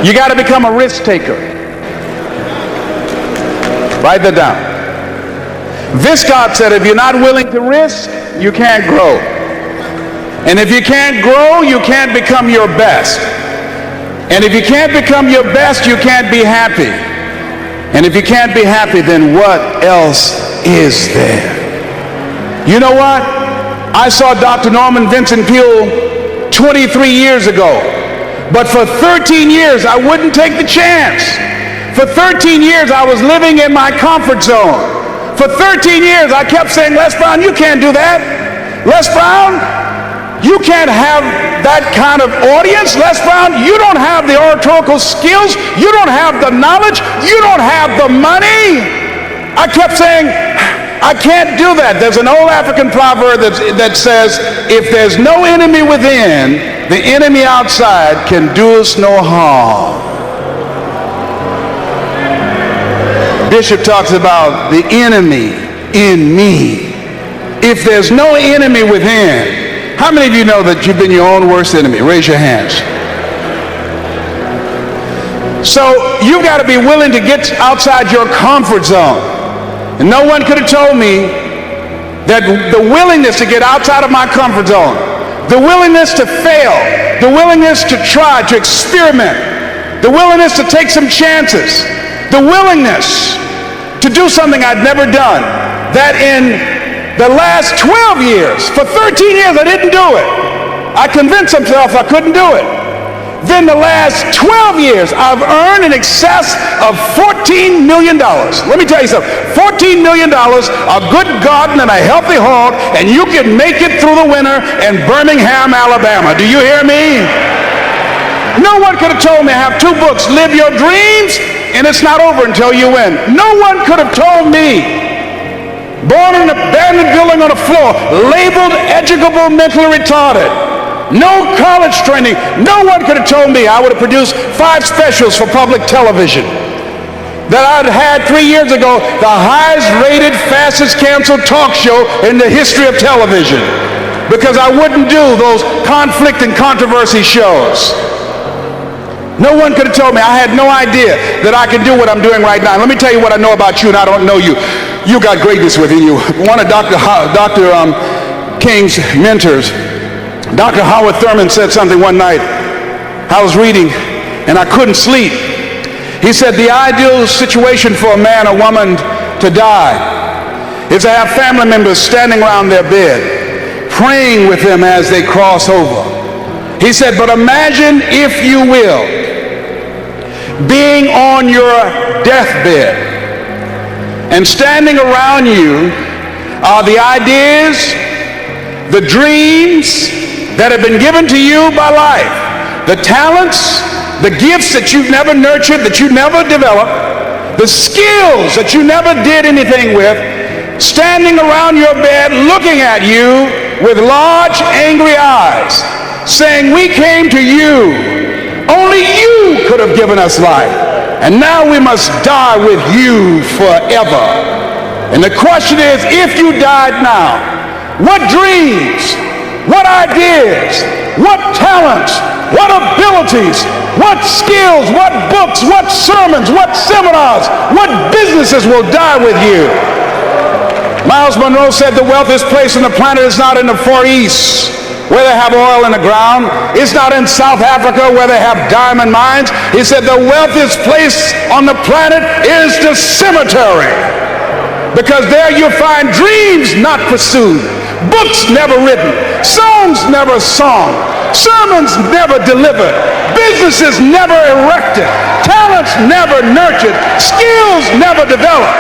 You got to become a risk taker. Write that down. Viscott said, if you're not willing to risk, you can't grow. And if you can't grow, you can't become your best. And if you can't become your best, you can't be happy. And if you can't be happy, then what else is there? You know what? I saw Dr. Norman Vincent Peale 23 years ago. But for 13 years, I wouldn't take the chance. For 13 years, I was living in my comfort zone. For 13 years, I kept saying, Les Brown, you can't do that. Les Brown, you can't have that kind of audience. Les Brown, you don't have the oratorical skills. You don't have the knowledge. You don't have the money. I kept saying, I can't do that. There's an old African proverb that says, if there's no enemy within, the enemy outside can do us no harm. Bishop talks about the enemy in me. If there's no enemy within, how many of you know that you've been your own worst enemy? Raise your hands. So you've got to be willing to get outside your comfort zone. And no one could have told me that the willingness to get outside of my comfort zone, the willingness to fail, the willingness to try, to experiment, the willingness to take some chances, the willingness to do something I'd never done, that in the last 12 years, for 13 years I didn't do it. I convinced myself I couldn't do it. Then the last 12 years, I've earned in excess of $14 million. Let me tell you something. $14 million, a good garden and a healthy hog, and you can make it through the winter in Birmingham, Alabama. Do you hear me? No one could have told me I have two books, Live Your Dreams, and It's Not Over Until You Win. No one could have told me, born in an abandoned building on the floor, labeled educable mentally retarded, no college training. No one could have told me I would have produced 5 specials for public television. That I'd had 3 years ago the highest rated, fastest canceled talk show in the history of television. Because I wouldn't do those conflict and controversy shows. No one could have told me. I had no idea that I could do what I'm doing right now. Let me tell you what I know about you, and I don't know you. You got greatness within you. One of Dr. King's mentors, Dr. Howard Thurman, said something one night. I was reading and I couldn't sleep. He said the ideal situation for a man or woman to die is to have family members standing around their bed, praying with them as they cross over. He said, but imagine, if you will, being on your deathbed and standing around you are the ideas, the dreams that have been given to you by life, the talents, the gifts that you've never nurtured, that you never developed, the skills that you never did anything with, standing around your bed looking at you with large angry eyes, saying, we came to you, only you could have given us life, and now we must die with you forever. And the question is, if you died now, what dreams, what ideas, what talents, what abilities, what skills, what books, what sermons, what seminars, what businesses will die with you? Miles Monroe said the wealthiest place on the planet is not in the Far East, where they have oil in the ground. It's not in South Africa, where they have diamond mines. He said the wealthiest place on the planet is the cemetery, because there you'll find dreams not pursued, books never written, songs never sung, sermons never delivered, businesses never erected, talents never nurtured, skills never developed.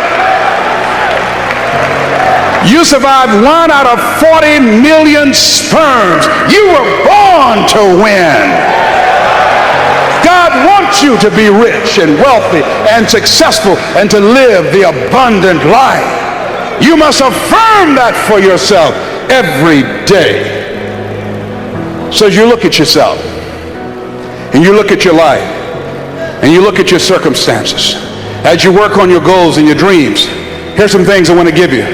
You survived 1 out of 40 million sperms. You were born to win. God wants you to be rich and wealthy and successful and to live the abundant life. You must affirm that for yourself every day. So as you look at yourself and you look at your life and you look at your circumstances, as you work on your goals and your dreams, here's some things I want to give you.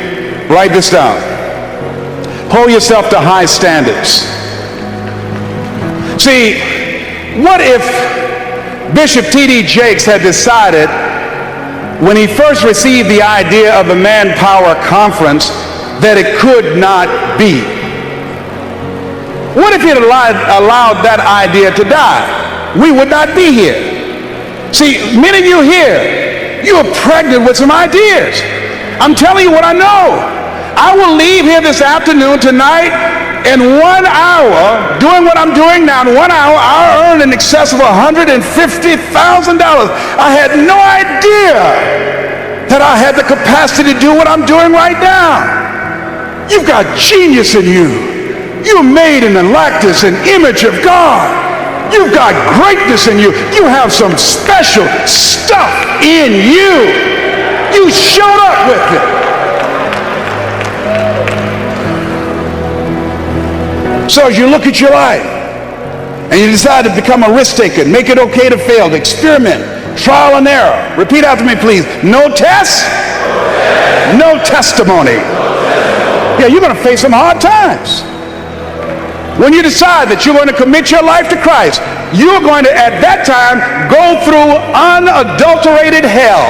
Write this down. Hold yourself to high standards. See, what if Bishop T.D. Jakes had decided, when he first received the idea of the Manpower Conference, that it could not be. What if he had allowed that idea to die? We would not be here. See, many of you here, you are pregnant with some ideas. I'm telling you what I know. I will leave here this afternoon, tonight, in 1 hour, doing what I'm doing now. In 1 hour, I'll earn in excess of $150,000. I had no idea that I had the capacity to do what I'm doing right now. You've got genius in you. You're made in the likeness and image of God. You've got greatness in you. You have some special stuff in you. You showed up with it. So as you look at your life and you decide to become a risk taker, make it okay to fail, to experiment, trial and error. Repeat after me, please. No test, no testimony. Yeah, you're going to face some hard times. When you decide that you're going to commit your life to Christ, you're going to, at that time, go through unadulterated hell.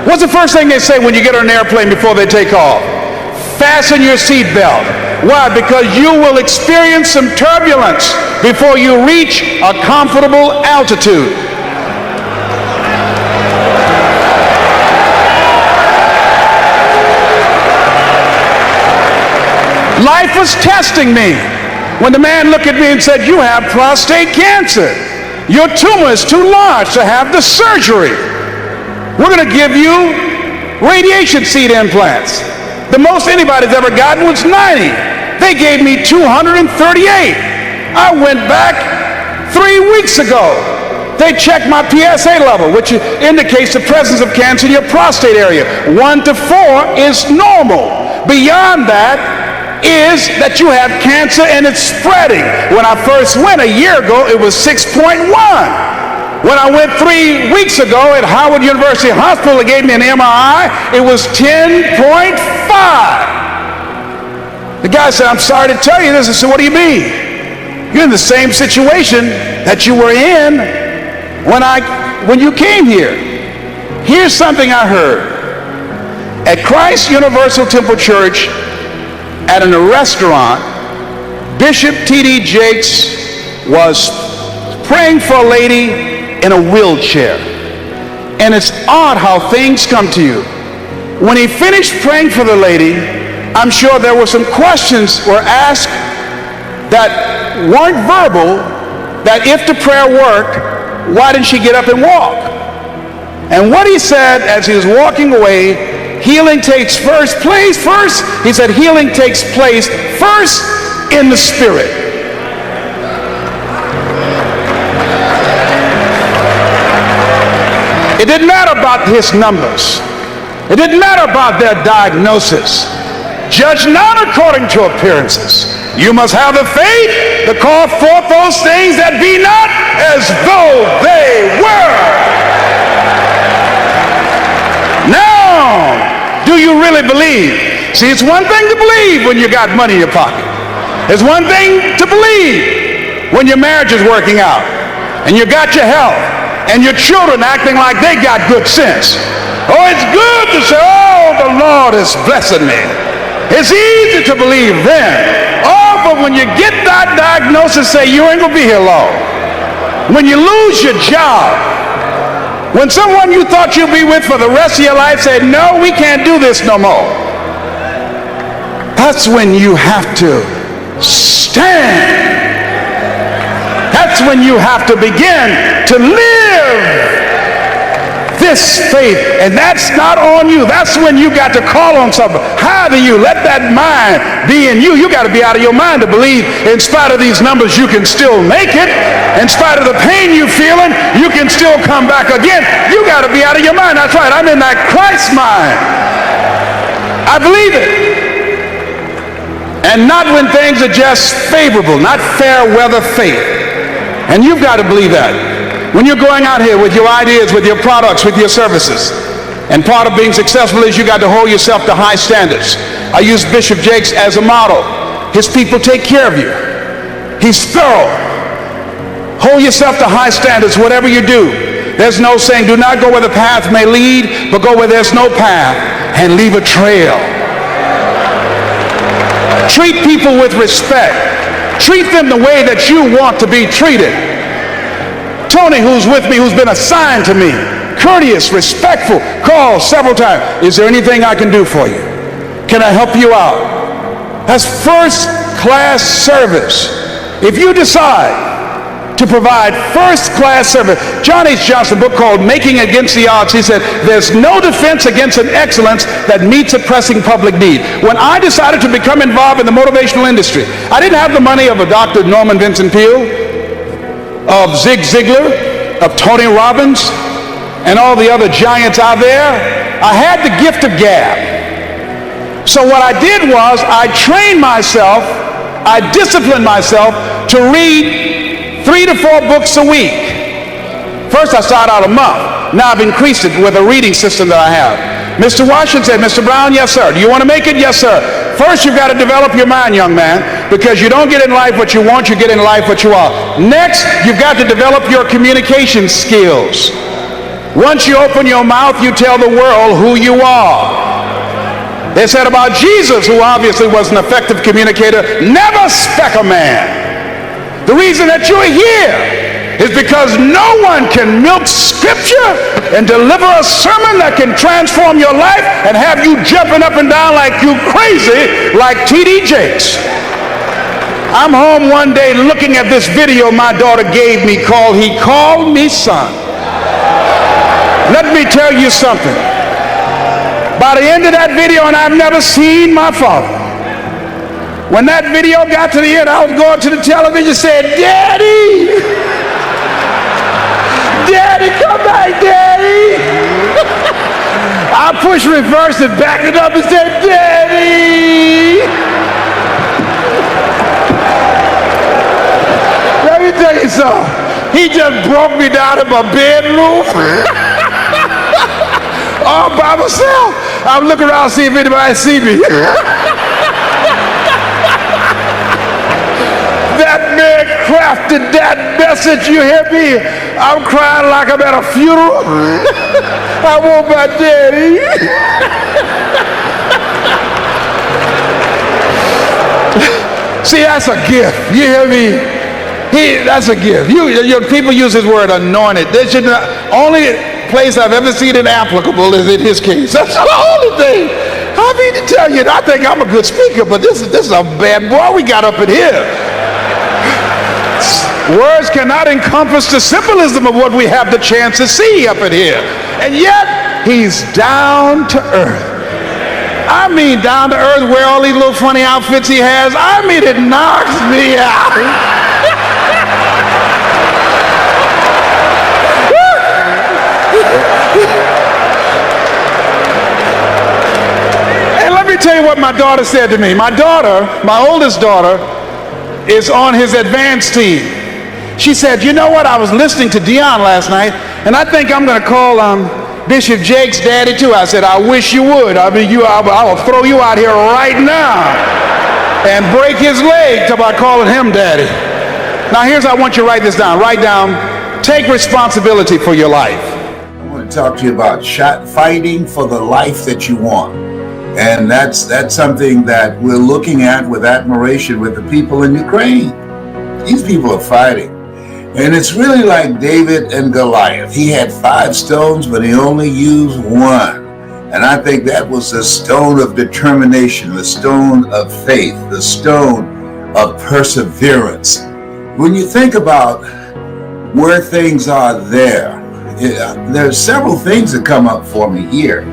What's the first thing they say when you get on an airplane before they take off? Fasten your seatbelt. Why? Because you will experience some turbulence before you reach a comfortable altitude. Life was testing me when the man looked at me and said, "You have prostate cancer. Your tumor is too large to have the surgery. We're going to give you radiation seed implants." The most anybody's ever gotten was 90. They gave me 238. I went back 3 weeks ago. They checked my PSA level, which indicates the presence of cancer in your prostate area. 1 to 4 is normal. Beyond that is that you have cancer and it's spreading. When I first went a year ago, it was 6.1. When I went 3 weeks ago at Howard University Hospital, they gave me an MRI, it was 10.5. The guy said, "I'm sorry to tell you this." I said, "What do you mean?" "You're in the same situation that you were in when you came here." Here's something I heard. At Christ Universal Temple Church, at a restaurant, Bishop T.D. Jakes was praying for a lady in a wheelchair. And it's odd how things come to you. When he finished praying for the lady, I'm sure there were some questions were asked that weren't verbal, that if the prayer worked, why didn't she get up and walk? And what he said as he was walking away, healing takes first, he said healing takes place first in the spirit. It didn't matter about his numbers. It didn't matter about their diagnosis. Judge not according to appearances. You must have the faith to call forth those things that be not as though they were. Now, do you really believe? See, it's one thing to believe when you got money in your pocket. It's one thing to believe when your marriage is working out and you got your health and your children acting like they got good sense. Oh, it's good to say, "Oh, the Lord is blessing me." It's easy to believe then. Oh, but when you get that diagnosis, say, "You ain't gonna be here long." When you lose your job, when someone you thought you'd be with for the rest of your life said, "No, we can't do this no more," that's when you have to stand. That's when you have to begin to live this faith, and that's not on you. That's when you got to call on something. How do you let that mind be in you? You got to be out of your mind to believe in spite of these numbers you can still make it. In spite of the pain you're feeling, you can still come back again. You got to be out of your mind. That's right. I'm in that Christ mind. I believe it. And not when things are just favorable, not fair weather faith. And you've got to believe that. When you're going out here with your ideas, with your products, with your services, and part of being successful is you got to hold yourself to high standards. I use Bishop Jakes as a model. His people take care of you. He's thorough. Hold yourself to high standards, whatever you do. There's no saying, do not go where the path may lead, but go where there's no path and leave a trail. Treat people with respect. Treat them the way that you want to be treated. Tony, who's with me, who's been assigned to me, courteous, respectful, called several times. Is there anything I can do for you? Can I help you out? That's first class service. If you decide to provide first-class service. John H. Johnson, a book called Making Against the Odds, he said, there's no defense against an excellence that meets a pressing public need. When I decided to become involved in the motivational industry, I didn't have the money of a Dr. Norman Vincent Peale, of Zig Ziglar, of Tony Robbins, and all the other giants out there. I had the gift of gab. So what I did was I trained myself, I disciplined myself to read 3 to 4 books a week. First I started out a month. Now I've increased it with a reading system that I have. Mr. Washington said, Mr. Brown, yes sir. Do you want to make it? Yes sir. First you've got to develop your mind, young man, because you don't get in life what you want, you get in life what you are. Next, you've got to develop your communication skills. Once you open your mouth, you tell the world who you are. They said about Jesus, who obviously was an effective communicator, never speck a man. The reason that you're here is because no one can milk scripture and deliver a sermon that can transform your life and have you jumping up and down like you crazy, like T.D. Jakes. I'm home one day looking at this video my daughter gave me called He Called Me Son. Let me tell you something. By the end of that video, and I've never seen my father, when that video got to the end, I was going to the television saying, Daddy! Daddy, come back, Daddy! I pushed reverse and backed it up and said, Daddy! Let me tell you something. He just broke me down in my bedroom. All by myself. I'm looking around to see if anybody see me. That man crafted that message, you hear me? I'm crying like I'm at a funeral. I want my daddy. See, that's a gift. You hear me? That's a gift. People use his word anointed. They should not, only place I've ever seen it applicable is in his case. That's the only thing. I mean to tell you, I think I'm a good speaker, but this is a bad boy we got up in here. Words cannot encompass the symbolism of what we have the chance to see up in here. And yet, he's down to earth. I mean down to earth, wear all these little funny outfits he has. I mean, it knocks me out. And let me tell you what my daughter said to me. My daughter, my oldest daughter, is on his advanced team. She said, you know what, I was listening to Dion last night, and I think I'm going to call Bishop Jake's daddy too. I said, I wish you would. I mean, I will throw you out here right now and break his leg till I calling him daddy. Now here's, I want you to write this down. Write down, take responsibility for your life. I want to talk to you about fighting for the life that you want. And that's something that we're looking at with admiration with the people in Ukraine. These people are fighting. And it's really like David and Goliath. He had 5 stones, but he only used 1. And I think that was the stone of determination, the stone of faith, the stone of perseverance. When you think about where things are there's several things that come up for me here.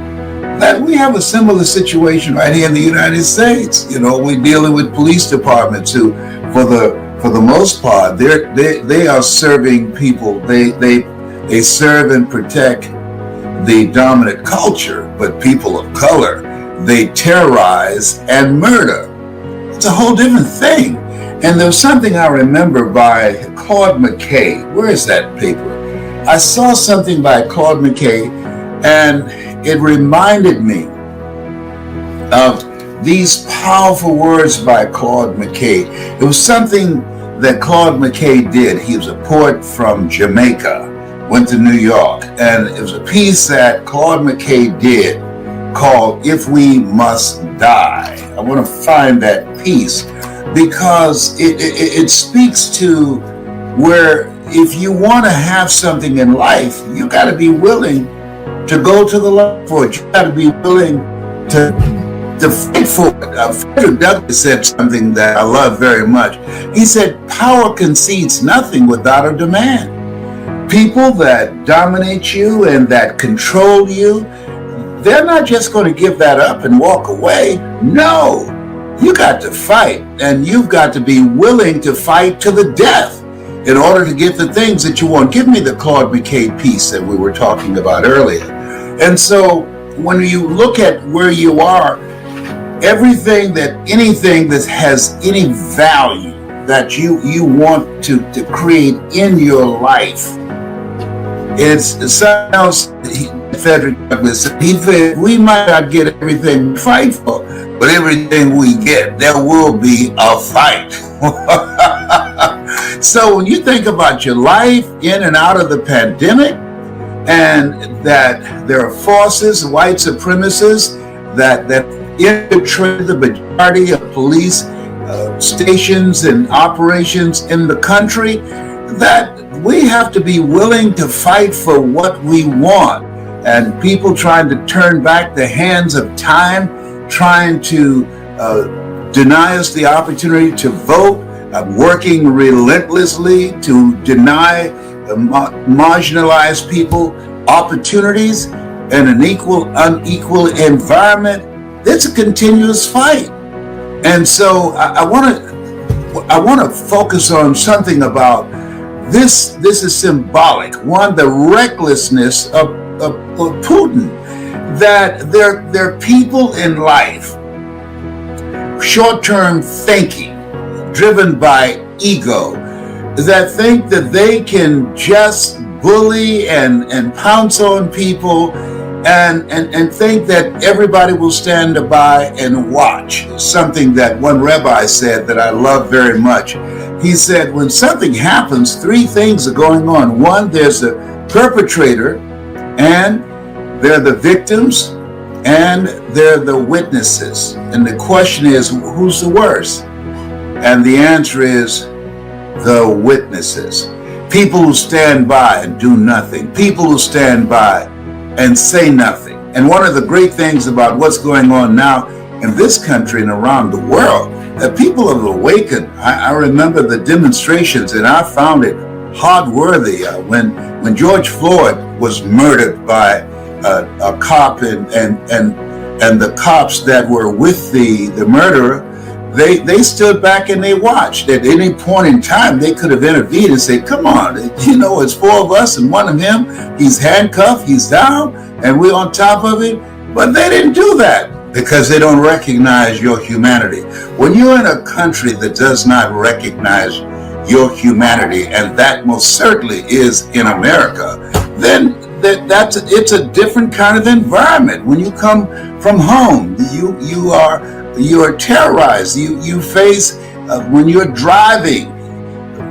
That we have a similar situation right here in the United States. You know, we're dealing with police departments who, for the most part, they are serving people. They serve and protect the dominant culture, but people of color, they terrorize and murder. It's a whole different thing. And there was something I remember by Claude McKay. Where is that paper? I saw something by Claude McKay, and it reminded me of these powerful words by Claude McKay. It was something that Claude McKay did. He was a poet from Jamaica, went to New York, and it was a piece that Claude McKay did called If We Must Die. I want to find that piece because it speaks to where if you want to have something in life, you got to be willing to go to the line for it. You got to be willing to fight for it. Frederick Douglass said something that I love very much. He said, power concedes nothing without a demand. People that dominate you and that control you, they're not just going to give that up and walk away. No, you got to fight, and you've got to be willing to fight to the death in order to get the things that you want. Give me the Claude McKay piece that we were talking about earlier. And so when you look at where you are, anything that has any value that you want to create in your life, it's something else. Frederick Douglass said, he said, we might not get everything we fight for, but everything we get, there will be a fight. So when you think about your life in and out of the pandemic, and that there are forces, white supremacists, that infiltrate the majority of police stations and operations in the country, that we have to be willing to fight for what we want. And people trying to turn back the hands of time, trying to deny us the opportunity to vote, working relentlessly to deny marginalized people opportunities in an unequal environment. It's a continuous fight. And so I want to focus on something about this. This is symbolic. One, the recklessness of Putin, that there are people in life, short-term thinking, driven by ego, that think that they can just bully and pounce on people and think that everybody will stand by and watch. Something that one rabbi said that I love very much. He said, when something happens, three things are going on. One, there's the perpetrator, and they're the victims, and they're the witnesses. And the question is, who's the worst? And the answer is the witnesses. People who stand by and do nothing. People who stand by and say nothing. And one of the great things about what's going on now in this country and around the world, that people have awakened. I remember the demonstrations, and I found it hard-worthy when George Floyd was murdered by a cop and the cops that were with the murderer. They stood back and they watched. At any point in time, they could have intervened and said, come on, it's four of us and one of him. He's handcuffed, he's down, and we're on top of it. But they didn't do that because they don't recognize your humanity. When you're in a country that does not recognize your humanity, and that most certainly is in America, then it's a different kind of environment. When you come from home, you are terrorized. You face when you're driving,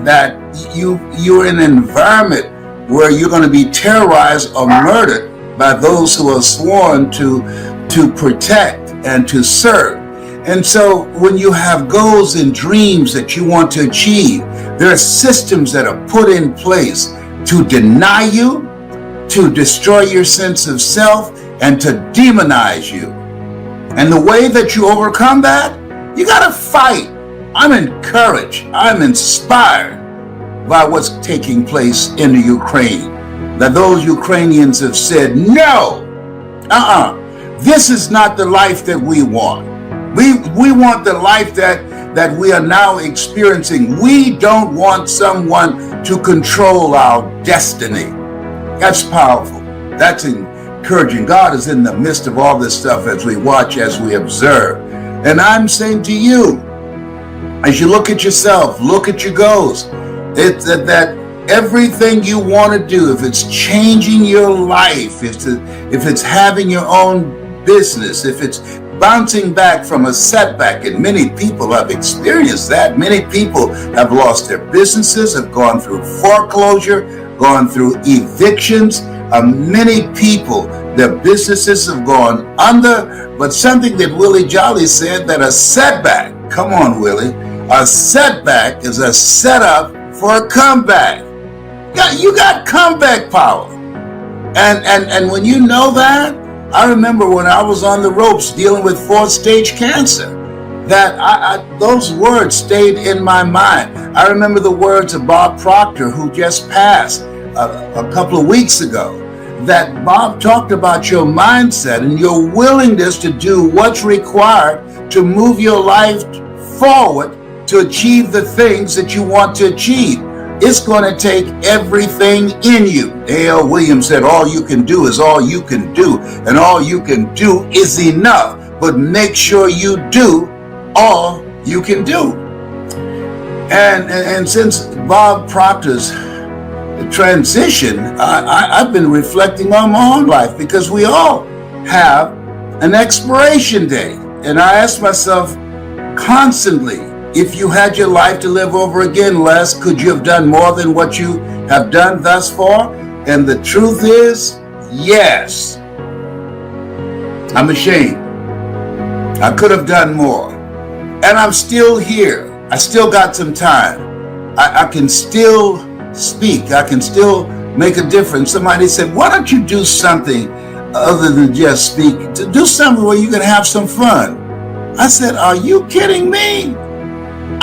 that you're in an environment where you're going to be terrorized or murdered by those who are sworn to protect and to serve. And so when you have goals and dreams that you want to achieve, there are systems that are put in place to deny you, to destroy your sense of self, and to demonize you. And the way that you overcome that, you got to fight. I'm encouraged. I'm inspired by what's taking place in the Ukraine. That those Ukrainians have said, no, this is not the life that we want. We want the life that we are now experiencing. We don't want someone to control our destiny. That's powerful. That's encouraging. God is in the midst of all this stuff as we watch, as we observe. And I'm saying to you, as you look at yourself, look at your goals, it's that everything you want to do, if it's changing your life, if it's having your own business, if it's bouncing back from a setback, and many people have experienced that. Many people have lost their businesses, have gone through foreclosure, gone through evictions. Many people, their businesses have gone under, but something that Willie Jolly said, that a setback, come on Willie, a setback is a setup for a comeback. You got comeback power. And when you know that, I remember when I was on the ropes dealing with 4th stage cancer, that those words stayed in my mind. I remember the words of Bob Proctor, who just passed a couple of weeks ago, that Bob talked about your mindset and your willingness to do what's required to move your life forward to achieve the things that you want to achieve. It's going to take everything in you. A.L. Williams said, all you can do is all you can do, and all you can do is enough. But make sure you do all you can do. And since Bob Proctor's transition, I've been reflecting on my own life, because we all have an expiration date. And I ask myself constantly, if you had your life to live over again, Les, could you have done more than what you have done thus far? And the truth is, yes. I'm ashamed. I could have done more. And I'm still here. I still got some time. I can still speak. I can still make a difference. Somebody said, why don't you do something other than just speak? To do something where you can have some fun. I said, are you kidding me?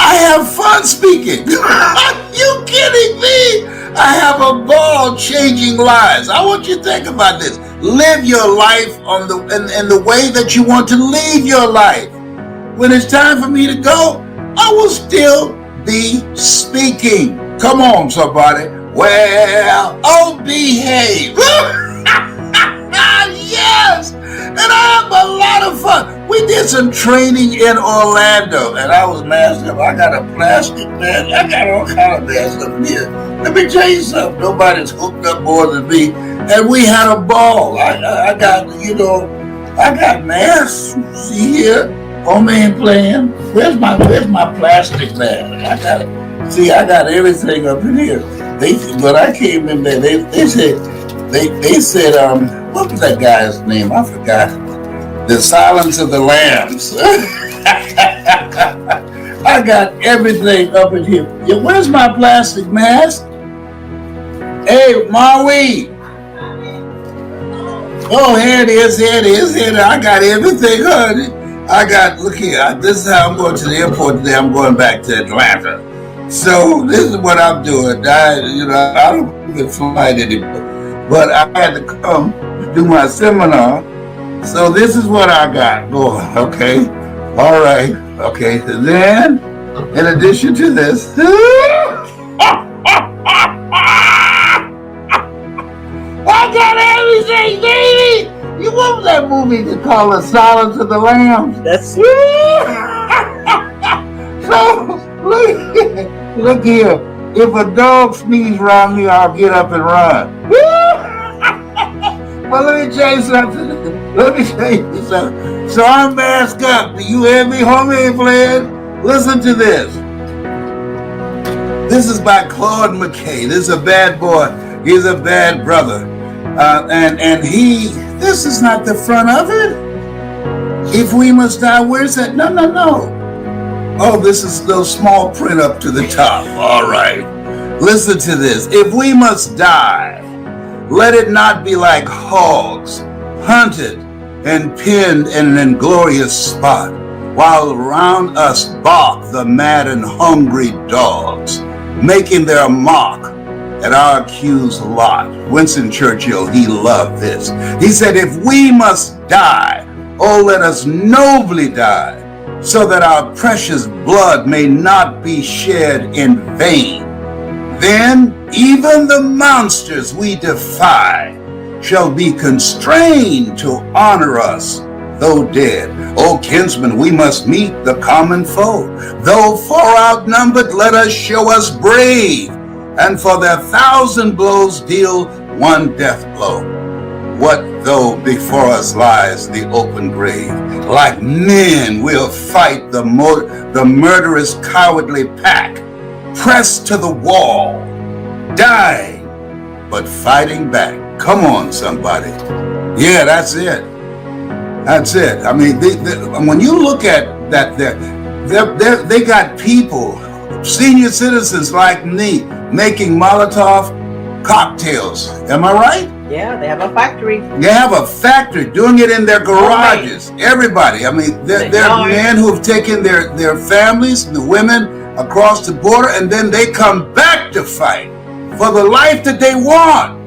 I have fun speaking. Are you kidding me? I have a ball changing lives. I want you to think about this. Live your life in the way that you want to live your life. When it's time for me to go, I will still be speaking. Come on, somebody. Well, oh, behave. Yes. And I have a lot of fun. We did some training in Orlando, and I was masked up. I got a plastic mask. I got all kind of masks up here. Let me tell you something. Nobody's hooked up more than me. And we had a ball. I got, I got masks. See here? Homemade playing. Where's my plastic mask? I got it. See, I got everything up in here. When I came in there, they said, what was that guy's name? I forgot. The Silence of the Lambs. I got everything up in here. Yeah, where's my plastic mask? Hey, Mamie. Oh, here it is. I got everything, honey. Look here. This is how I'm going to the airport today. I'm going back to Atlanta. So this is what I'm doing. I don't even fly anymore. But I had to come do my seminar. So this is what I got going, okay? All right, okay. So then, in addition to this, I got everything, baby! You remember that movie they call The Silence of the Lambs? That's So, look here. If a dog sneezes around me, I'll get up and run. Well, let me tell you something. So I'm masked up. Do you hear me, homie, playing? Listen to this. This is by Claude McKay. This is a bad boy. He's a bad brother. This is not the front of it. If we must die, where's that? No. Oh, this is the small print up to the top. All right. Listen to this. If we must die, let it not be like hogs, hunted and pinned in an inglorious spot, while around us bark the mad and hungry dogs, making their mock at our accused lot. Winston Churchill, he loved this. He said, if we must die, oh, let us nobly die, so that our precious blood may not be shed in vain. Then even the monsters we defy shall be constrained to honor us, though dead. O kinsmen, we must meet the common foe. Though far outnumbered, let us show us brave, and for their 1,000 blows deal one death blow. What though before us lies the open grave? Like men we'll fight the murderous cowardly pack, pressed to the wall, dying but fighting back. Come on, somebody. Yeah, that's it. That's it. I mean, when you look at that, they got people, senior citizens like me, making Molotov cocktails. Am I right? Yeah, they have a factory. They have a factory doing it in their garages. Everybody. I mean, they're men who have taken their families, the women, across the border, and then they come back to fight for the life that they want.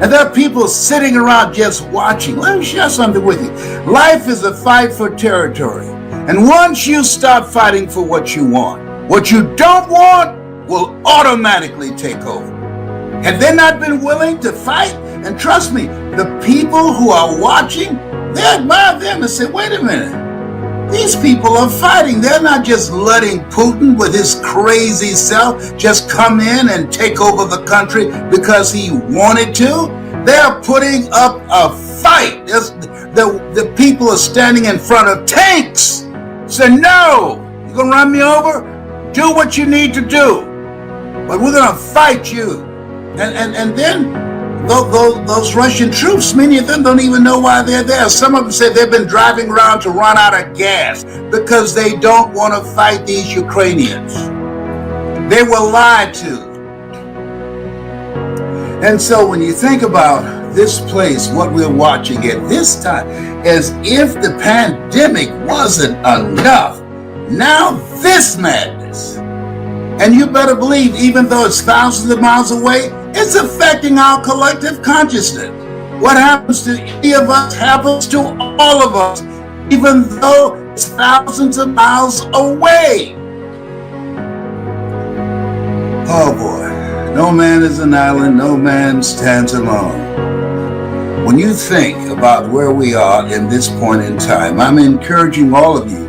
And there are people sitting around just watching. Let me share something with you. Life is a fight for territory. And once you stop fighting for what you want, what you don't want will automatically take over. Have they not been willing to fight? And trust me, the people who are watching, they admire them and say, wait a minute. These people are fighting. They're not just letting Putin with his crazy self just come in and take over the country because he wanted to. They're putting up a fight. The people are standing in front of tanks. Say, no, you're going to run me over? Do what you need to do. But we're going to fight you. And then those Russian troops, many of them don't even know why they're there. Some of them say they've been driving around to run out of gas because they don't want to fight these Ukrainians. They were lied to. And so when you think about this place, what we're watching at this time, as if the pandemic wasn't enough, now this madness. And you better believe, even though it's thousands of miles away, it's affecting our collective consciousness. What happens to any of us happens to all of us, even though it's thousands of miles away. Oh boy, no man is an island, no man stands alone. When you think about where we are in this point in time, I'm encouraging all of you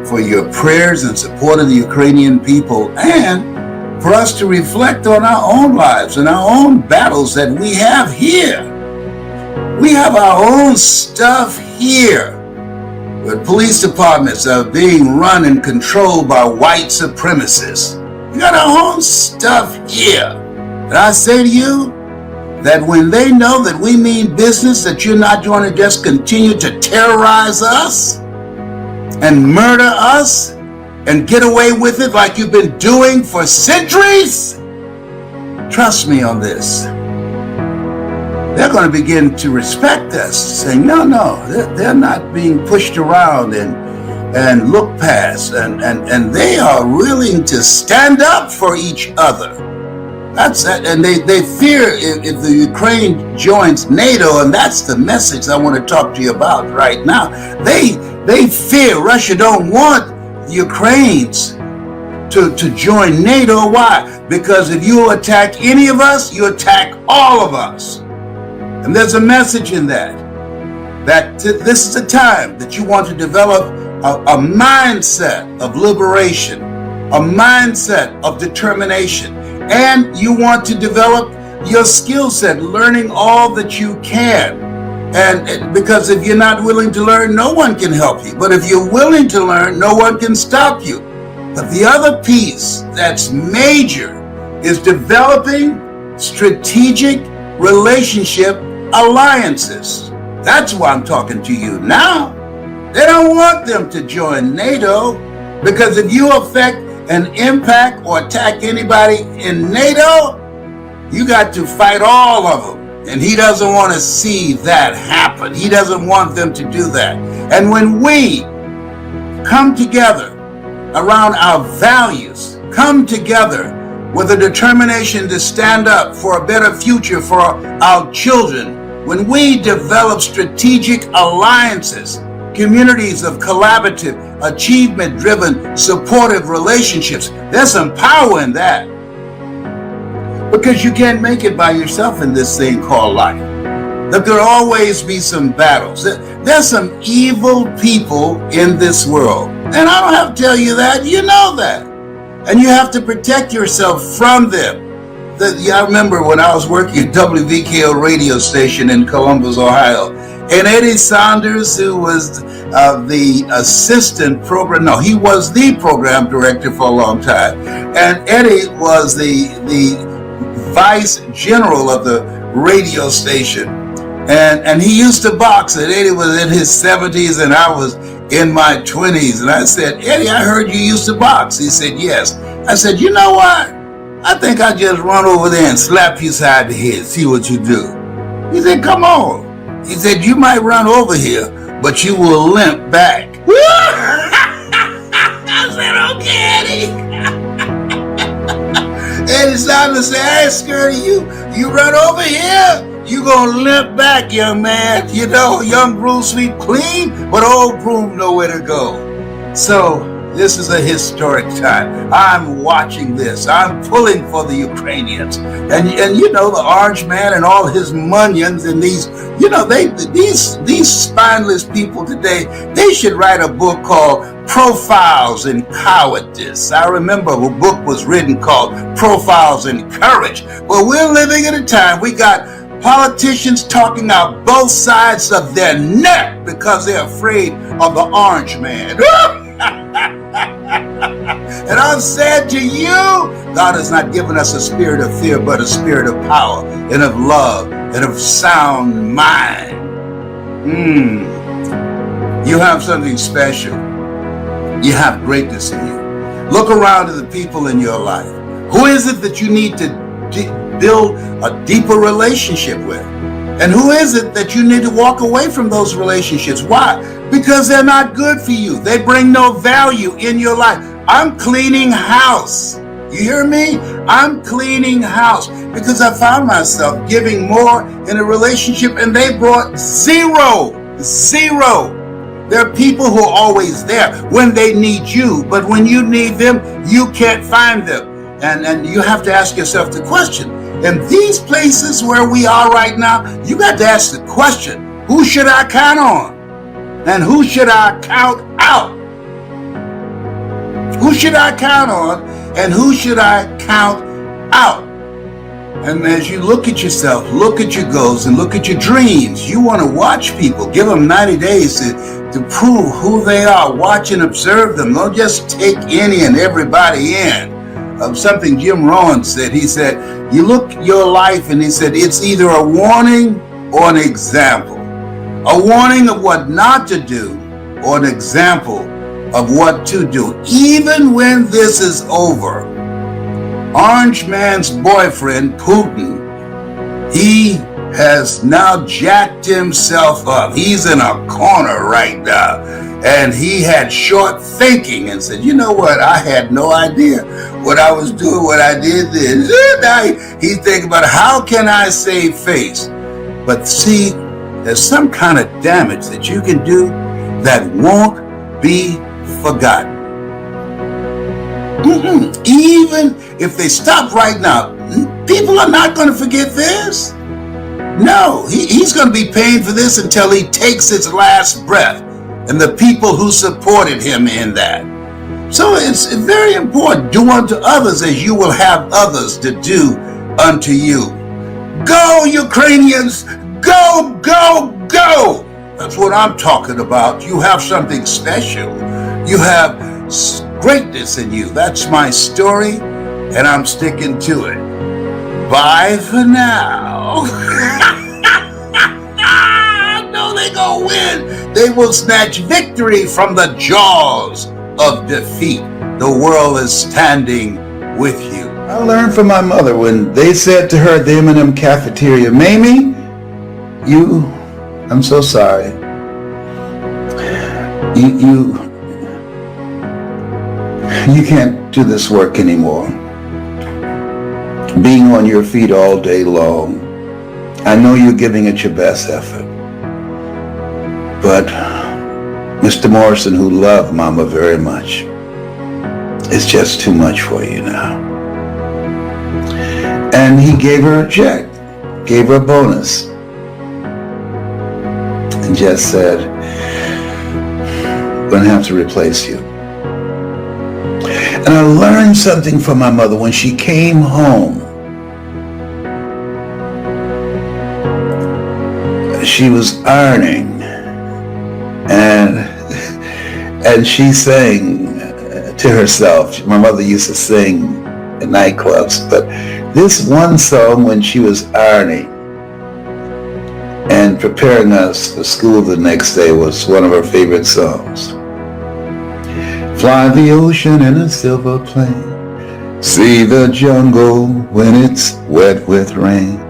for your prayers and support of the Ukrainian people, and for us to reflect on our own lives and our own battles that we have here. We have our own stuff here. Where police departments are being run and controlled by white supremacists. We got our own stuff here. And I say to you that when they know that we mean business, that you're not going to just continue to terrorize us and murder us and get away with it like you've been doing for centuries, trust me on this. They're going to begin to respect us, saying, no, they're not being pushed around and looked past, and they are willing to stand up for each other. That's that, and they fear if the Ukraine joins NATO, and that's the message I want to talk to you about right now. They fear Russia don't want Ukrainians to join NATO. Why? Because if you attack any of us, you attack all of us. And there's a message in that this is a time that you want to develop a mindset of liberation, a mindset of determination, and you want to develop your skill set, learning all that you can. And because if you're not willing to learn, no one can help you. But if you're willing to learn, no one can stop you. But the other piece that's major is developing strategic relationship alliances. That's why I'm talking to you now. They don't want them to join NATO, because if you affect and impact or attack anybody in NATO, you got to fight all of them. And he doesn't want to see that happen. He doesn't want them to do that. And when we come together around our values, come together with a determination to stand up for a better future for our children, when we develop strategic alliances, communities of collaborative, achievement-driven, supportive relationships, there's some power in that. Because you can't make it by yourself in this thing called life. That there'll always be some battles. There's some evil people in this world. And I don't have to tell you that, you know that. And you have to protect yourself from them. I remember when I was working at WVKO radio station in Columbus, Ohio, and Eddie Saunders, who was the assistant program, no, he was the program director for a long time, and Eddie was the vice general of the radio station, and he used to box, and Eddie was in his 70s and I was in my 20s, and I said, Eddie, I heard you used to box. He said, yes. I said, you know what? I think I'll just run over there and slap you side the head, see what you do. He said, come on. He said, you might run over here, but you will limp back. I said, okay, Eddie. Eddie Saunders said, hey, Scurry, you run over here, you gonna limp back, young man. You know, young broom sweep clean, but old broom know where to go. So this is a historic time. I'm watching this. I'm pulling for the Ukrainians. And you know, the Orange Man and all his munions and these, you know, these spineless people today, they should write a book called Profiles in Cowardice. I remember a book was written called Profiles in Courage. Well, we're living at a time we got politicians talking out both sides of their neck because they're afraid of the Orange Man. And I'm saying to you, God has not given us a spirit of fear, but a spirit of power and of love and of sound mind. You have something special. You have greatness in you. Look around at the people in your life. Who is it that you need to build a deeper relationship with? And who is it that you need to walk away from those relationships? Why? Because they're not good for you. They bring no value in your life. I'm cleaning house. You hear me? I'm cleaning house because I found myself giving more in a relationship and they brought zero. There are people who are always there when they need you, but when you need them, you can't find them. And you have to ask yourself the question, in these places where we are right now, you got to ask the question, who should I count on? And who should I count out? Who should I count on? And who should I count out? And as you look at yourself, look at your goals, and look at your dreams, you want to watch people. Give them 90 days to prove who they are. Watch and observe them. Don't just take any and everybody in. Something Jim Rohn said. He said, you look at your life, and he said, it's either a warning or an example. A warning of what not to do or an example of what to do. Even when this is over, Orange Man's boyfriend, Putin, he has now jacked himself up. He's in a corner right now. And he had short thinking and said, you know what? I had no idea what I was doing, what I did this. Now he's thinking about how can I save face? But see, there's some kind of damage that you can do that won't be forgotten. Even if they stop right now, people are not going to forget this. No, he's going to be paying for this until he takes his last breath, and the people who supported him in that. So it's very important. Do unto others as you will have others to do unto you. Go, Ukrainians! Go, go, go! That's what I'm talking about. You have something special. You have greatness in you. That's my story, and I'm sticking to it. Bye for now. No, they gonna win. They will snatch victory from the jaws of defeat. The world is standing with you. I learned from my mother when they said to her at the M&M cafeteria, Mamie, I'm so sorry. You can't do this work anymore. Being on your feet all day long. I know you're giving it your best effort. But Mr. Morrison, who loved Mama very much, it's just too much for you now. And he gave her a check, gave her a bonus, and just said, we're gonna have to replace you. And I learned something from my mother when she came home she was ironing, and she sang to herself. My mother used to sing in nightclubs, but this one song when she was ironing and preparing us for school the next day was one of her favorite songs. Fly the ocean in a silver plane, see the jungle when it's wet with rain.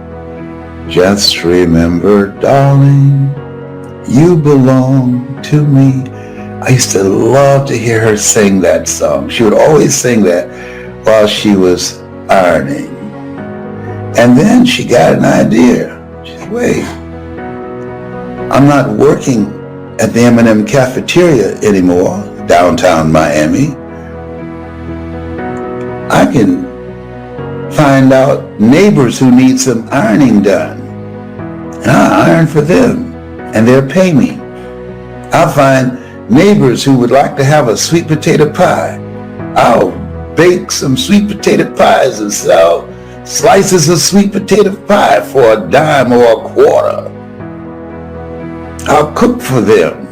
Just remember, darling, you belong to me. I used to love to hear her sing that song. She would always sing that while she was ironing. And then she got an idea. She said, wait, I'm not working at the M&M cafeteria anymore, downtown Miami. I can find out neighbors who need some ironing done, and I'll iron for them, and they'll pay me. I'll find neighbors who would like to have a sweet potato pie. I'll bake some sweet potato pies and sell slices of sweet potato pie for a dime or a quarter. I'll cook for them.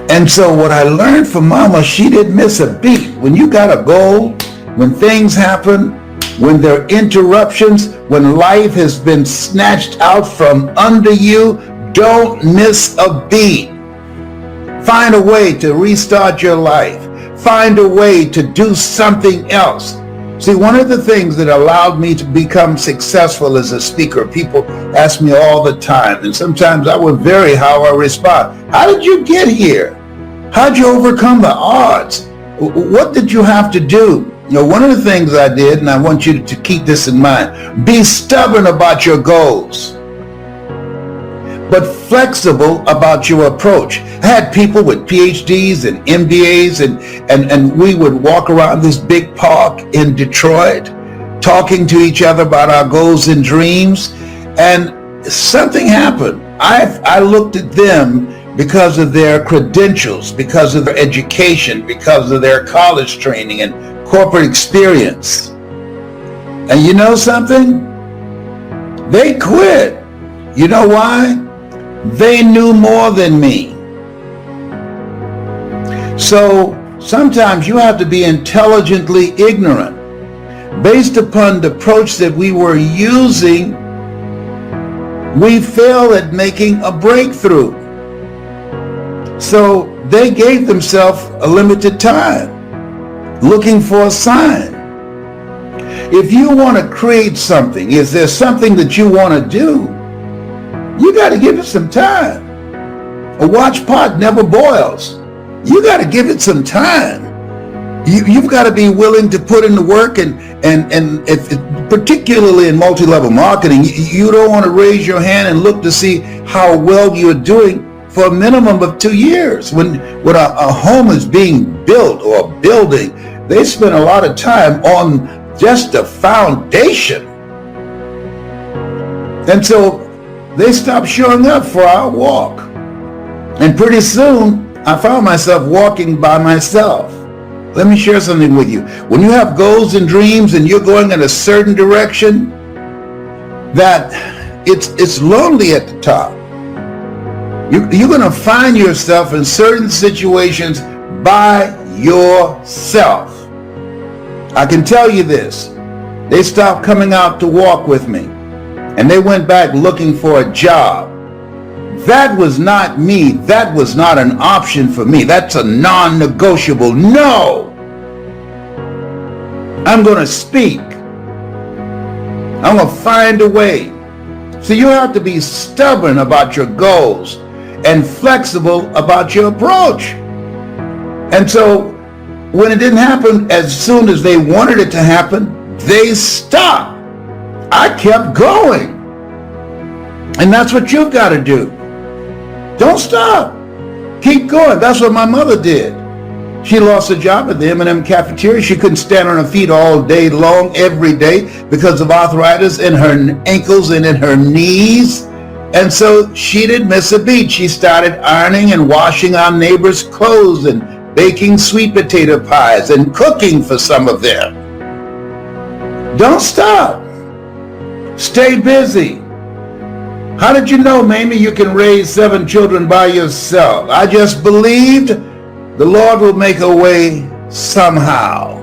And so what I learned from Mama, she didn't miss a beat. When you got a goal, when things happen, when there are interruptions, when life has been snatched out from under you, don't miss a beat. Find a way to restart your life. Find a way to do something else. See, one of the things that allowed me to become successful as a speaker, people ask me all the time, and sometimes I would vary how I respond. How did you get here? How'd you overcome the odds? What did you have to do? You know, one of the things I did, and I want you to keep this in mind, be stubborn about your goals, but flexible about your approach. I had people with PhDs and MBAs, and we would walk around this big park in Detroit, talking to each other about our goals and dreams, and something happened. I looked at them because of their credentials, because of their education, because of their college training and corporate experience. And you know something? They quit. You know why? They knew more than me. So sometimes you have to be intelligently ignorant. Based upon the approach that we were using, we failed at making a breakthrough. So they gave themselves a limited time, looking for a sign. If you want to create something, is there something that you want to do? You got to give it some time. A watch pot never boils. You got to give it some time. You've got to be willing to put in the work, and if, particularly in multi-level marketing, you don't want to raise your hand and look to see how well you're doing for a minimum of 2 years. When a home is being built or a building, they spend a lot of time on just the foundation. And so they stopped showing up for our walk. And pretty soon, I found myself walking by myself. Let me share something with you. When you have goals and dreams and you're going in a certain direction, that it's lonely at the top. You're going to find yourself in certain situations by yourself. I can tell you this. They stopped coming out to walk with me, and they went back looking for a job. That was not me. That was not an option for me. That's a non-negotiable. No! I'm going to speak. I'm going to find a way. So you have to be stubborn about your goals and flexible about your approach. And so when it didn't happen as soon as they wanted it to happen, they stopped. I kept going. And that's what you've got to do. Don't stop. Keep going. That's what my mother did. She lost a job at the M&M cafeteria. She couldn't stand on her feet all day long, every day, because of arthritis in her ankles and in her knees. And so she didn't miss a beat. She started ironing and washing our neighbors' clothes and baking sweet potato pies and cooking for some of them. Don't stop. Stay busy. How did you know, Mamie, you can raise 7 children by yourself? I just believed the Lord will make a way somehow.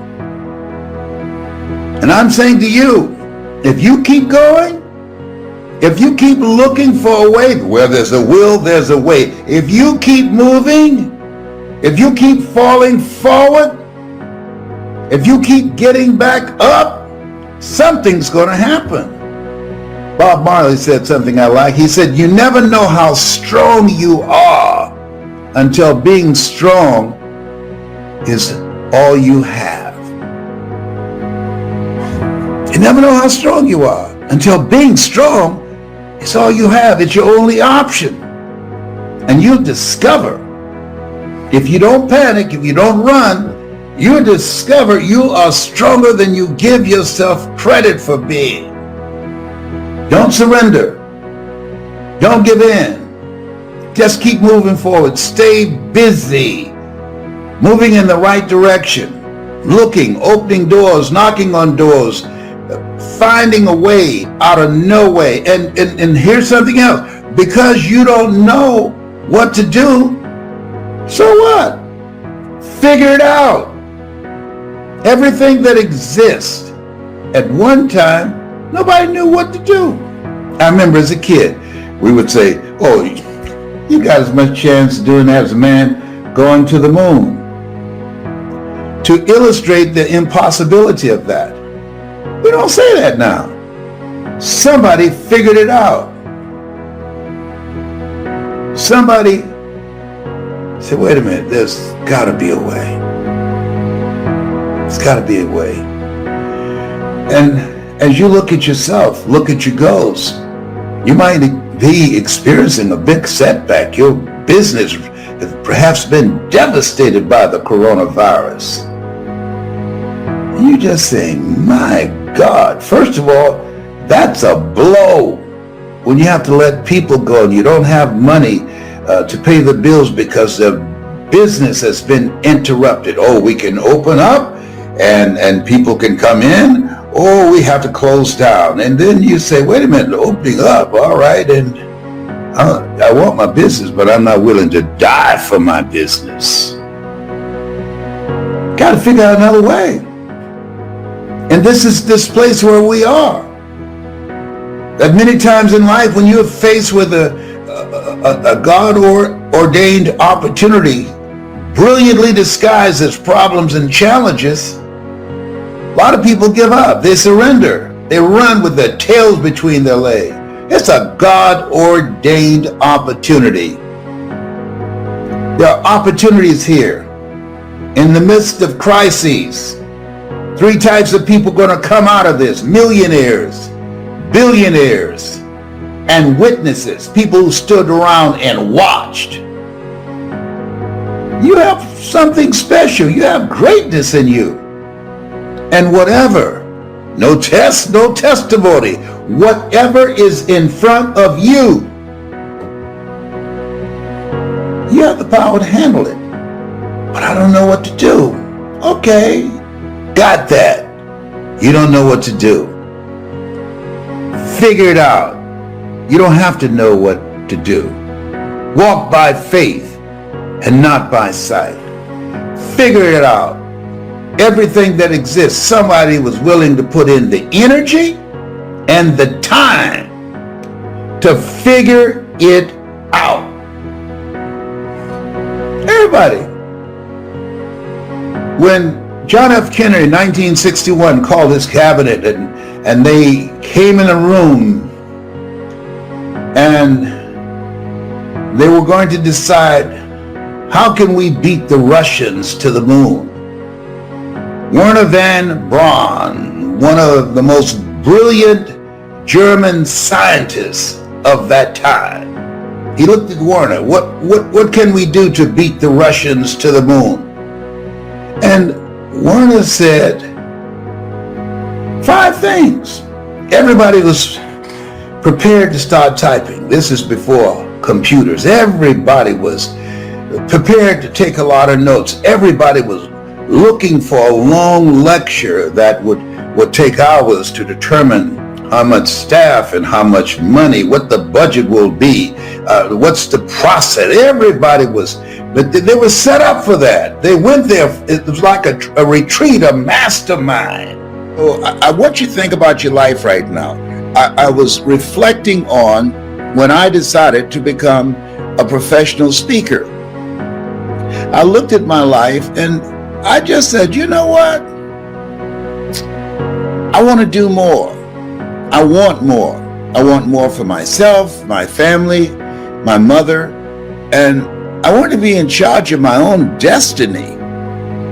And I'm saying to you, if you keep going, if you keep looking for a way, where there's a will, there's a way. If you keep moving, if you keep falling forward, if you keep getting back up, something's going to happen. Bob Marley said something I like. He said, you never know how strong you are until being strong is all you have. You never know how strong you are until being strong is all you have. It's your only option. And you'll discover, if you don't panic, if you don't run, you'll discover you are stronger than you give yourself credit for being. Don't surrender. Don't give in. Just keep moving forward. Stay busy, moving in the right direction, looking, opening doors, knocking on doors, finding a way out of no way. And here's something else. Because you don't know what to do, so what? Figure it out. Everything that exists at one time, nobody knew what to do. I remember as a kid, we would say, oh, you got as much chance of doing that as a man going to the moon. To illustrate the impossibility of that. We don't say that now. Somebody figured it out. Somebody said, wait a minute, there's got to be a way. There's got to be a way. And as you look at yourself, look at your goals, you might be experiencing a big setback. Your business has perhaps been devastated by the coronavirus. And you're just saying, my God, first of all, that's a blow. When you have to let people go and you don't have money to pay the bills because the business has been interrupted. Oh, we can open up and people can come in, or we have to close down. And then you say, wait a minute, opening up, all right, and I want my business, but I'm not willing to die for my business. Got to figure out another way. And this is this place where we are. That many times in life, when you're faced with a God-ordained opportunity, brilliantly disguised as problems and challenges, a lot of people give up. They surrender. They run with their tails between their legs. It's a God-ordained opportunity. There are opportunities here in the midst of crises. 3 types of people going to come out of this: millionaires, billionaires, and witnesses, people who stood around and watched. You have something special. You have greatness in you. And whatever, no test, no testimony, whatever is in front of you, you have the power to handle it. But I don't know what to do. Okay, got that. You don't know what to do. Figure it out. You don't have to know what to do. Walk by faith and not by sight. Figure it out. Everything that exists, somebody was willing to put in the energy and the time to figure it out. Everybody. When John F. Kennedy in 1961 called his cabinet and they came in a room and they were going to decide, how can we beat the Russians to the moon? Werner von Braun, one of the most brilliant German scientists of that time, he looked at Werner. What can we do to beat the Russians to the moon? And Werner said 5 things. Everybody was prepared to start typing. This is before computers. Everybody was prepared to take a lot of notes. Everybody was looking for a long lecture that would take hours to determine how much staff and how much money, what the budget will be, what's the process. Everybody was, but they were set up for that. They went there. It was like a retreat, a mastermind. So I want you to think about your life right now. I was reflecting on when I decided to become a professional speaker. I looked at my life and I just said, you know what? I want to do more. I want more. I want more for myself, my family, my mother, and I want to be in charge of my own destiny.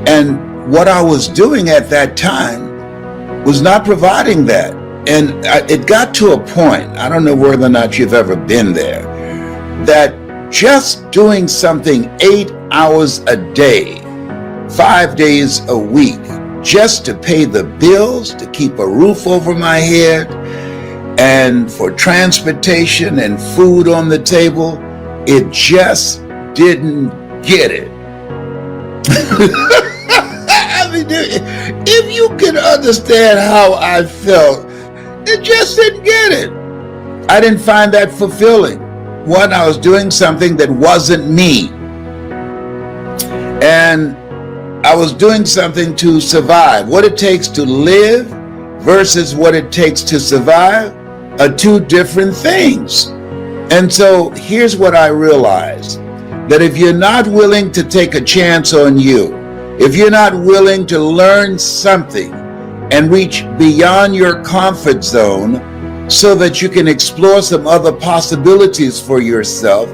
And what I was doing at that time was not providing that. And it got to a point, I don't know whether or not you've ever been there, that just doing something 8 hours a day, 5 days a week, just to pay the bills, to keep a roof over my head, and for transportation and food on the table, it just didn't get it. I mean, if you can understand how I felt, it just didn't get it. I didn't find that fulfilling. One, I was doing something that wasn't me. And I was doing something to survive. What it takes to live versus what it takes to survive are two different things. And so here's what I realized, that if you're not willing to take a chance on you, if you're not willing to learn something and reach beyond your comfort zone so that you can explore some other possibilities for yourself,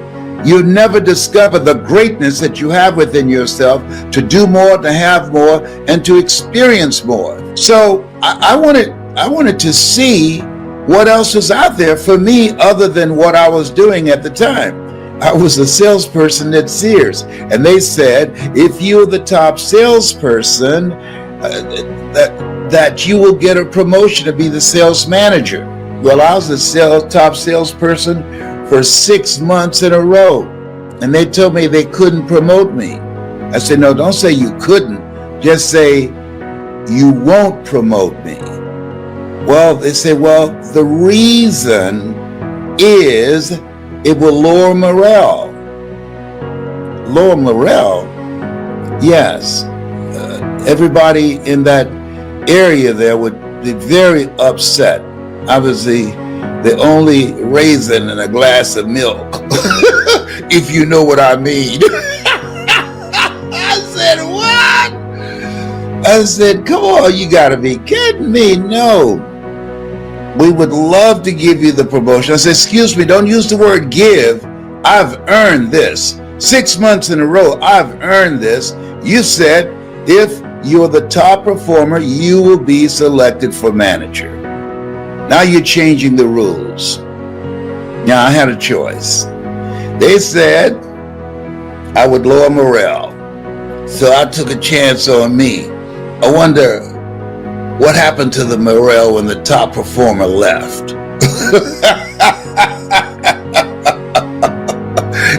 you'll never discover the greatness that you have within yourself to do more, to have more, and to experience more. So I wanted to see what else was out there for me other than what I was doing at the time. I was a salesperson at Sears, and they said, if you're the top salesperson, that you will get a promotion to be the sales manager. Well, I was the top salesperson for 6 months in a row, and they told me they couldn't promote me. I said, no, don't say you couldn't, just say you won't promote me. Well, they said, well, the reason is it will lower morale. Lower morale? Yes. Everybody in that area there would be very upset. I was the only raisin in a glass of milk, if you know what I mean. I said, what? I said, come on, you gotta be kidding me. No. We would love to give you the promotion. I said, excuse me, don't use the word give. I've earned this. 6 months in a row, I've earned this. You said, if you're the top performer, you will be selected for manager. Now you're changing the rules. Now I had a choice. They said I would lower morale. So I took a chance on me. I wonder what happened to the morale when the top performer left.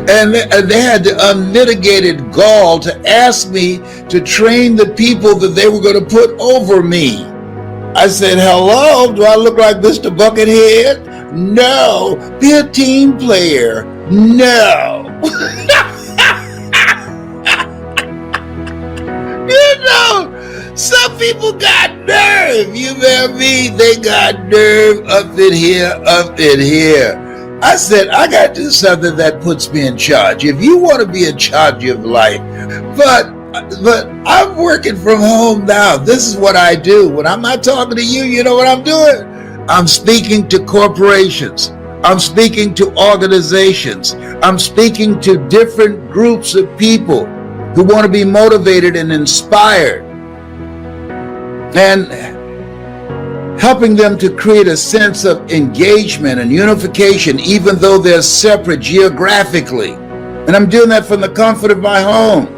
And they had the unmitigated gall to ask me to train the people that they were going to put over me. I said, hello, do I look like Mr. Buckethead? No. Be a team player? No. You know, some people got nerve. You know what I mean? They got nerve up in here, up in here. I said, I got to do something that puts me in charge. If you want to be in charge of your life, but I'm working from home now. This is what I do. When I'm not talking to you, you know what I'm doing? I'm speaking to corporations. I'm speaking to organizations. I'm speaking to different groups of people who want to be motivated and inspired, and helping them to create a sense of engagement and unification, even though they're separate geographically. And I'm doing that from the comfort of my home.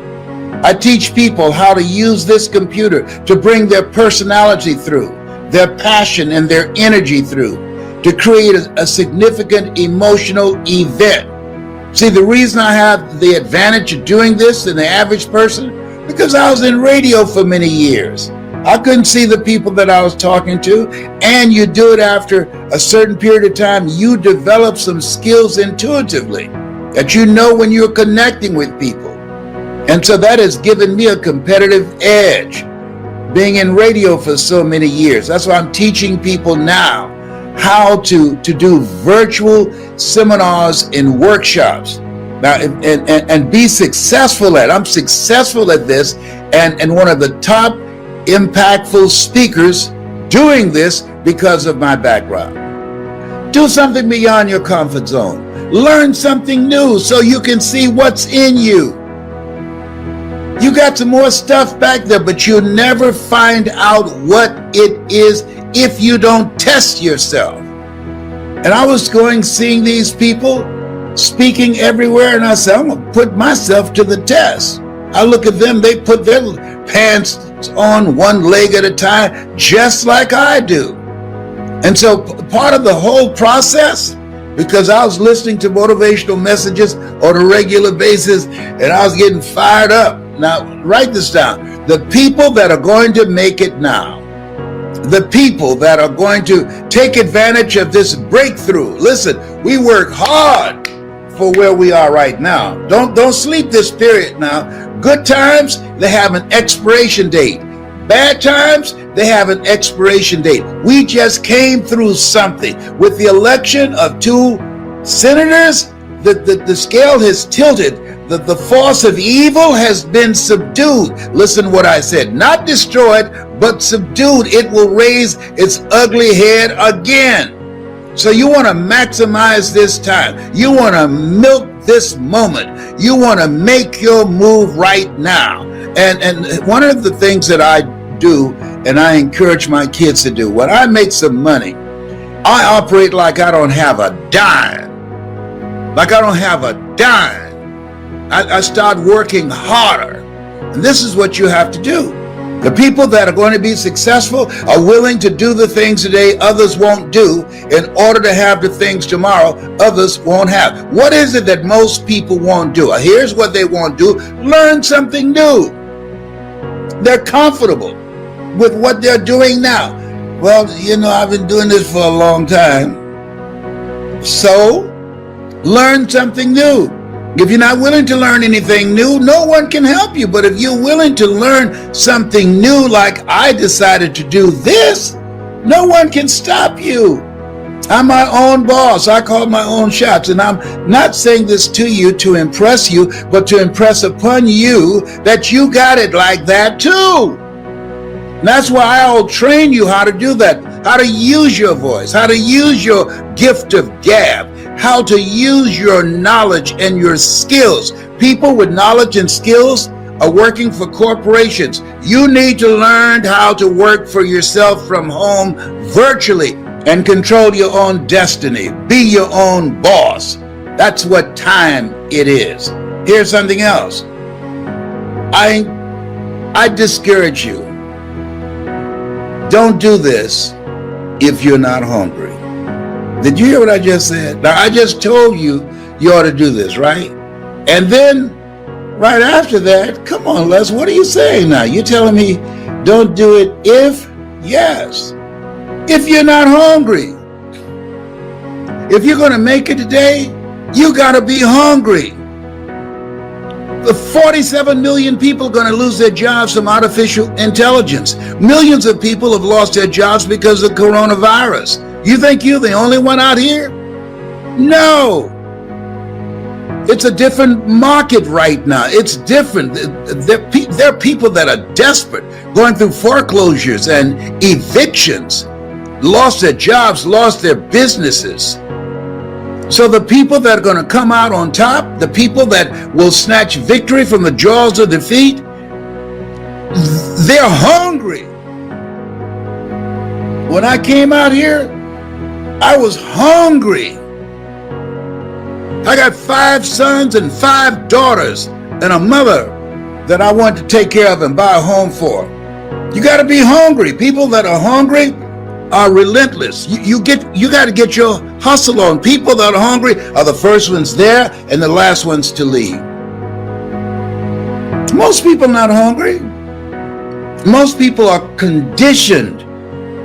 I teach people how to use this computer to bring their personality through, their passion and their energy through, to create a significant emotional event. See, the reason I have the advantage of doing this than the average person, because I was in radio for many years. I couldn't see the people that I was talking to. And you do it after a certain period of time. You develop some skills intuitively that you know when you're connecting with people. And so that has given me a competitive edge, being in radio for so many years. That's why I'm teaching people now how to do virtual seminars and workshops. Now, and be successful at it. I'm successful at this, and one of the top impactful speakers doing this because of my background. Do something beyond your comfort zone. Learn something new so you can see what's in you. You got some more stuff back there, but you'll never find out what it is if you don't test yourself. And I was seeing these people speaking everywhere, and I said, I'm gonna put myself to the test. I look at them, they put their pants on one leg at a time, just like I do. And so part of the whole process, because I was listening to motivational messages on a regular basis, and I was getting fired up. Now, write this down. The people that are going to make it now, the people that are going to take advantage of this breakthrough. Listen, we work hard for where we are right now. Don't sleep this period now. Good times, they have an expiration date. Bad times, they have an expiration date. We just came through something. With the election of 2 senators, the scale has tilted. The force of evil has been subdued. Listen what I said. Not destroyed, but subdued. It will raise its ugly head again. So you want to maximize this time. You want to milk this moment. You want to make your move right now. And one of the things that I do, and I encourage my kids to do, when I make some money, I operate like I don't have a dime. Like I don't have a dime. I start working harder. And this is what you have to do. The people that are going to be successful are willing to do the things today others won't do in order to have the things tomorrow others won't have. What is it that most people won't do? Here's what they won't do. Learn something new. They're comfortable with what they're doing now. Well, I've been doing this for a long time. So, learn something new. If you're not willing to learn anything new, no one can help you. But if you're willing to learn something new, like I decided to do this, no one can stop you. I'm my own boss. I call my own shots. And I'm not saying this to you to impress you, but to impress upon you that you got it like that too. And that's why I'll train you how to do that, how to use your voice, how to use your gift of gab, how to use your knowledge and your skills. People with knowledge and skills are working for corporations. You need to learn how to work for yourself from home virtually and control your own destiny. Be your own boss. That's what time it is. Here's something else. I discourage you. Don't do this if you're not hungry. Did you hear what I just said? Now, I just told you you ought to do this, right? And then right after that, come on, Les, what are you saying now? You're telling me don't do it if? Yes. If you're not hungry. If you're going to make it today, you got to be hungry. The 47 million people are going to lose their jobs from artificial intelligence. Millions of people have lost their jobs because of coronavirus. You think you're the only one out here? No. It's a different market right now. It's different. There are people that are desperate, going through foreclosures and evictions, lost their jobs, lost their businesses. So the people that are going to come out on top, the people that will snatch victory from the jaws of defeat, they're hungry. When I came out here, I was hungry. I got 5 sons and 5 daughters and a mother that I want to take care of and buy a home for. You got to be hungry. People that are hungry are relentless. You got to get your hustle on. People that are hungry are the first ones there and the last ones to leave. Most people not hungry. Most people are conditioned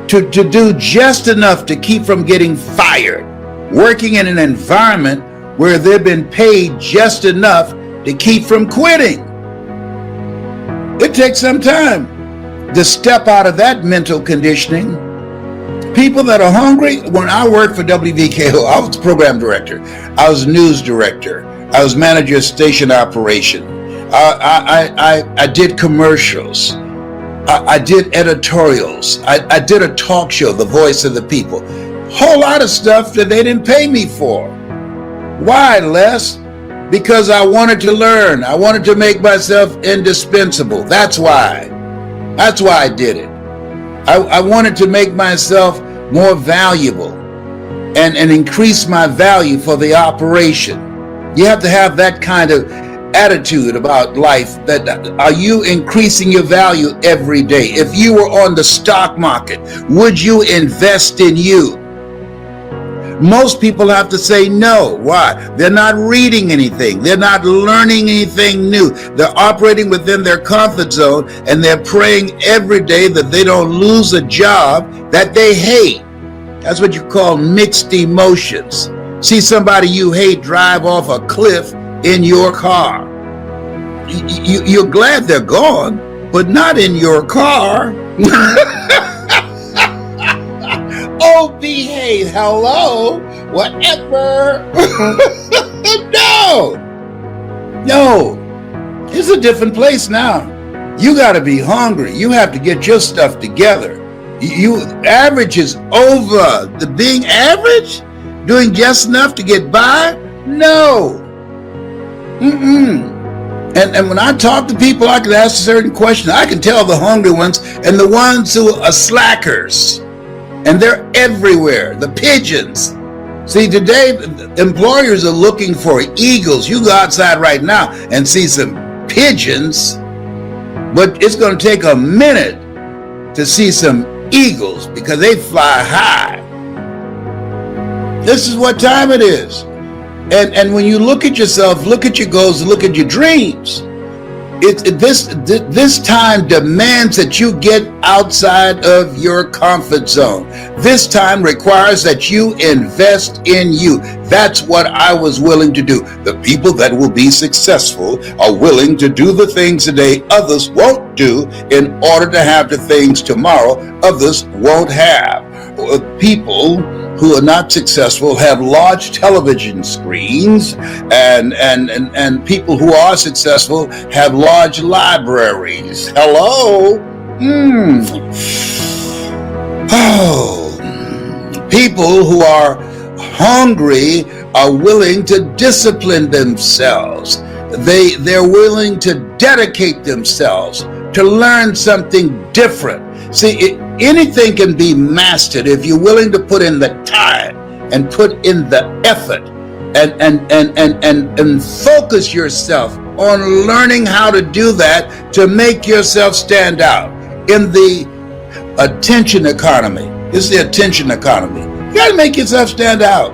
to do just enough to keep from getting fired, working in an environment where they've been paid just enough to keep from quitting. It takes some time to step out of that mental conditioning. People that are hungry, when I worked for WVKO, I was program director, I was news director, I was manager of station operation, I did commercials, I did editorials, I did a talk show, The Voice of the People, whole lot of stuff that they didn't pay me for. Why, Les? Because I wanted to learn. I wanted to make myself indispensable. That's why I did it. I wanted to make myself more valuable and increase my value for the operation. You have to have that kind of attitude about life. That are you increasing your value every day? If you were on the stock market, would you invest in you? Most people have to say no. Why? They're not reading anything. They're not learning anything new. They're operating within their comfort zone, and they're praying every day that they don't lose a job that they hate. That's what you call mixed emotions. See somebody you hate drive off a cliff in your car. You're glad they're gone, but not in your car. Oh, behave, hello, whatever. No, it's a different place now. You got to be hungry. You have to get your stuff together. Average is over. The being average, doing just enough to get by, no. And when I talk to people, I can ask a certain question. I can tell the hungry ones and the ones who are slackers. And they're everywhere, the pigeons. See, today, employers are looking for eagles. You go outside right now and see some pigeons, but it's going to take a minute to see some eagles because they fly high. This is what time it is. And when you look at yourself, look at your goals, look at your dreams, this time demands that you get outside of your comfort zone. This time requires that you invest in you. That's what I was willing to do. The people that will be successful are willing to do the things today others won't do in order to have the things tomorrow others won't have. People who are not successful have large television screens, and people who are successful have large libraries. Hello? Oh, people who are hungry are willing to discipline themselves. They're willing to dedicate themselves to learn something different. See, anything can be mastered if you're willing to put in the time and put in the effort and focus yourself on learning how to do that to make yourself stand out. In the attention economy, this is the attention economy. You got to make yourself stand out.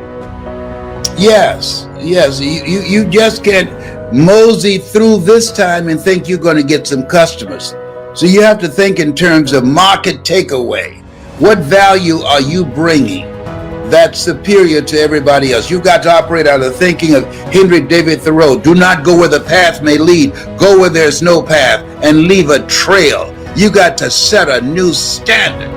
Yes, you just can't mosey through this time and think you're going to get some customers. So you have to think in terms of market takeaway. What value are you bringing that's superior to everybody else? You've got to operate out of the thinking of Henry David Thoreau. Do not go where the path may lead. Go where there's no path and leave a trail. You got to set a new standard.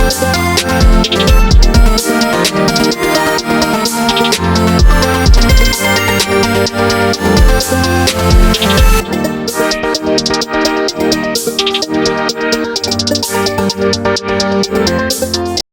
Bye.